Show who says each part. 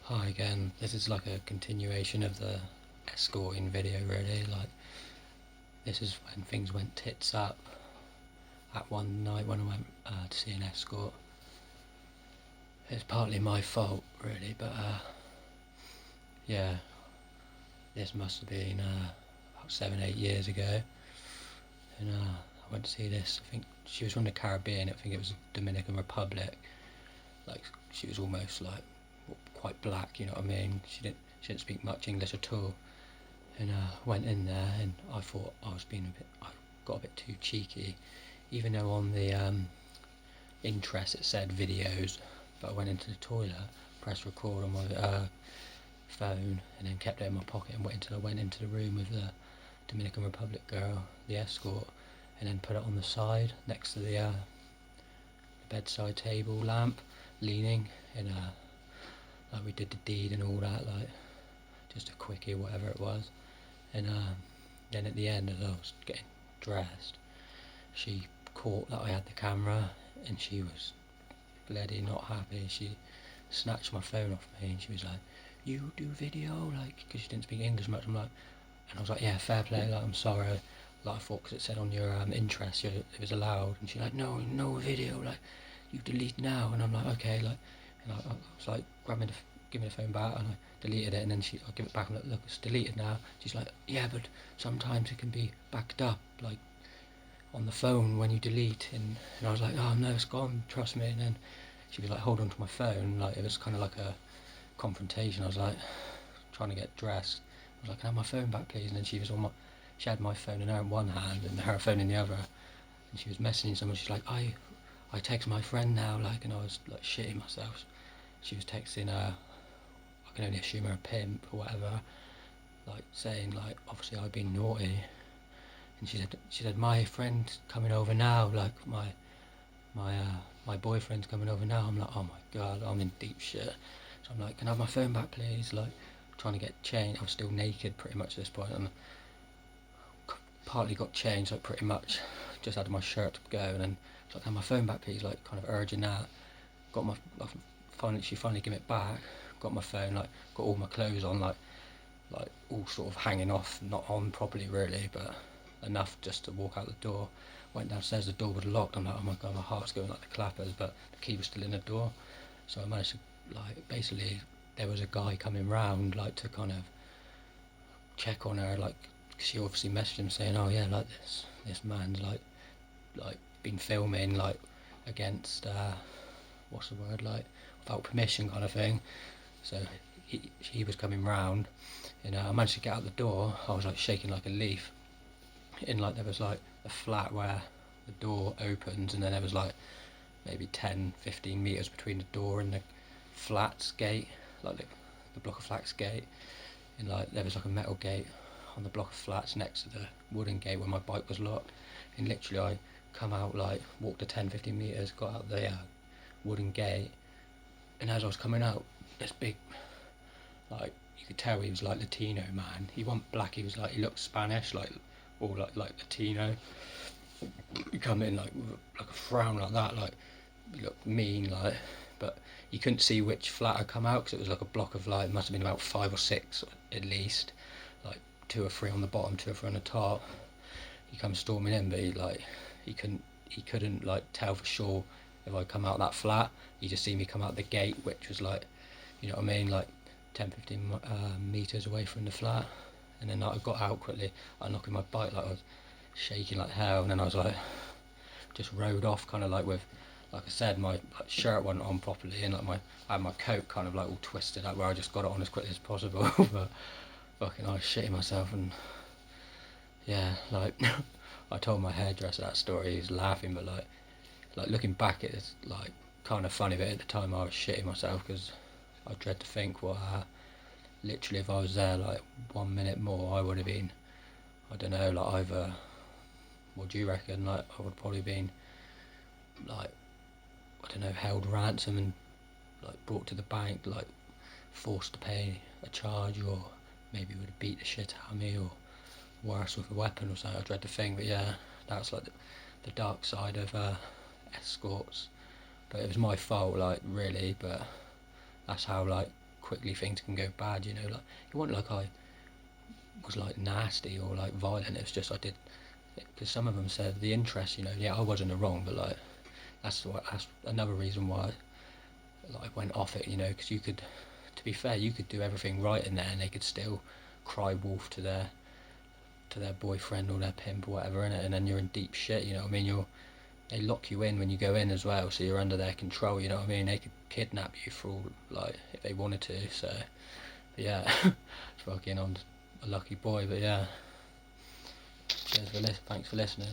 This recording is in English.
Speaker 1: Hi again, this is like a continuation of the escorting video really, like this is when things went tits up at one night when I went to see an escort. It's partly my fault really, but yeah, this must have been about 7-8 years ago, and I went to see this. I think she was from the Caribbean. I think it was Dominican Republic. Like she was almost like quite black, you know what I mean? She didn't speak much English at all. And went in there, and I thought I got a bit too cheeky, even though on the interest it said videos. But I went into the toilet, pressed record on my phone, and then kept it in my pocket and waited until I went into the room with the Dominican Republic girl, the escort, and then put it on the side next to the bedside table lamp, leaning, and like we did the deed and all that, like just a quickie, whatever it was. And then at the end, as I was getting dressed, she caught that I had the camera, and she was bloody not happy. She snatched my phone off me, and she was like, "You do video?" Like, because she didn't speak English much. I'm like, and I was like, "Yeah, fair play. Like, I'm sorry. Like, I thought because it said on your interest, it was allowed." And she's like, "No video. Like, you delete now." And I'm like, "Okay." Like, and I was like, give me the phone back, and I deleted it, and then I give it back, and look, it's deleted now. She's like, "Yeah, but sometimes it can be backed up, like on the phone when you delete." And I was like, "Oh no, it's gone, trust me." And then she was like, "Hold on to my phone." Like, it was kind of like a confrontation. I was like, trying to get dressed. I was like, "Can I have my phone back, please?" And then she had my phone in one hand and her phone in the other, and she was messaging someone. She's like, I text my friend now, like," and I was like shitting myself. She was texting I can only assume her a pimp or whatever, like saying like obviously I'd been naughty. And she said "My friend's coming over now, like my boyfriend's coming over now." I'm like, oh my god, I'm in deep shit. So I'm like, "Can I have my phone back, please?" Like, trying to get changed. I was still naked pretty much at this point, and partly got changed, like pretty much just had my shirt to go, and then she's like, "Can I have my phone back, please?" Like, kind of urging that. Got my she finally gave it back. Got my phone, like got all my clothes on, like all sort of hanging off, not on properly really, but enough just to walk out the door. Went downstairs, the door was locked. I'm like, oh my god, my heart's going like the clappers, but the key was still in the door. So I managed to, like, basically there was a guy coming round, like, to kind of check on her, like, she obviously messaged him saying, "Oh yeah, like this man's like been filming, like against what's the word, like without permission kind of thing." So he was coming round, and I managed to get out the door. I was like shaking like a leaf. And like there was like a flat where the door opens, and then there was like maybe 10-15 meters between the door and the flats gate, like the block of flats gate. And like there was like a metal gate on the block of flats next to the wooden gate where my bike was locked. And literally I come out, like walked the 10-15 meters, got out the wooden gate, and as I was coming out, this big, like, you could tell he was like Latino man. He wasn't black. He was like, he looked Spanish, like, or like Latino. He come in like with like a frown like that, like he looked mean, like. But you couldn't see which flat had come out because it was like a block of, like, it must have been about 5 or 6 at least, like 2 or 3 on the bottom, 2 or 3 on the top. He comes storming in, but he couldn't like tell for sure if I come out that flat. He just see me come out the gate, which was like, you know what I mean, like 10-15 meters away from the flat. And then I got out quickly. I knocked my bike, like I was shaking like hell, and then I was like, just rode off, kind of like with, like I said, my like, shirt wasn't on properly, and like I had my coat kind of like all twisted up where I just got it on as quickly as possible. But fucking, I was shitting myself, and yeah, like I told my hairdresser that story. He was laughing, but like looking back, it's like kind of funny. But at the time, I was shitting myself because I dread to think what literally if I was there like 1 minute more, I would have been, I don't know, like either, what do you reckon, like I would probably been like, I don't know, held ransom and like brought to the bank, like forced to pay a charge, or maybe would have beat the shit out of me, or worse, with a weapon or something. I dread to think. But yeah, that's like the dark side of escorts. But it was my fault, like, really. But that's how like quickly things can go bad, you know. Like, it wasn't like I was like nasty or like violent. It was just I did, because some of them said the interest, you know. Yeah, I was in the wrong, but like that's another reason why like I went off it, you know, because you could, to be fair, you could do everything right in there and they could still cry wolf to their boyfriend or their pimp or whatever in it, and then you're in deep shit, you know what I mean. They lock you in when you go in as well, so you're under their control, you know what I mean. They could kidnap you for all, like, if they wanted to. So yeah, fucking I'm a lucky boy. But yeah, thanks for listening.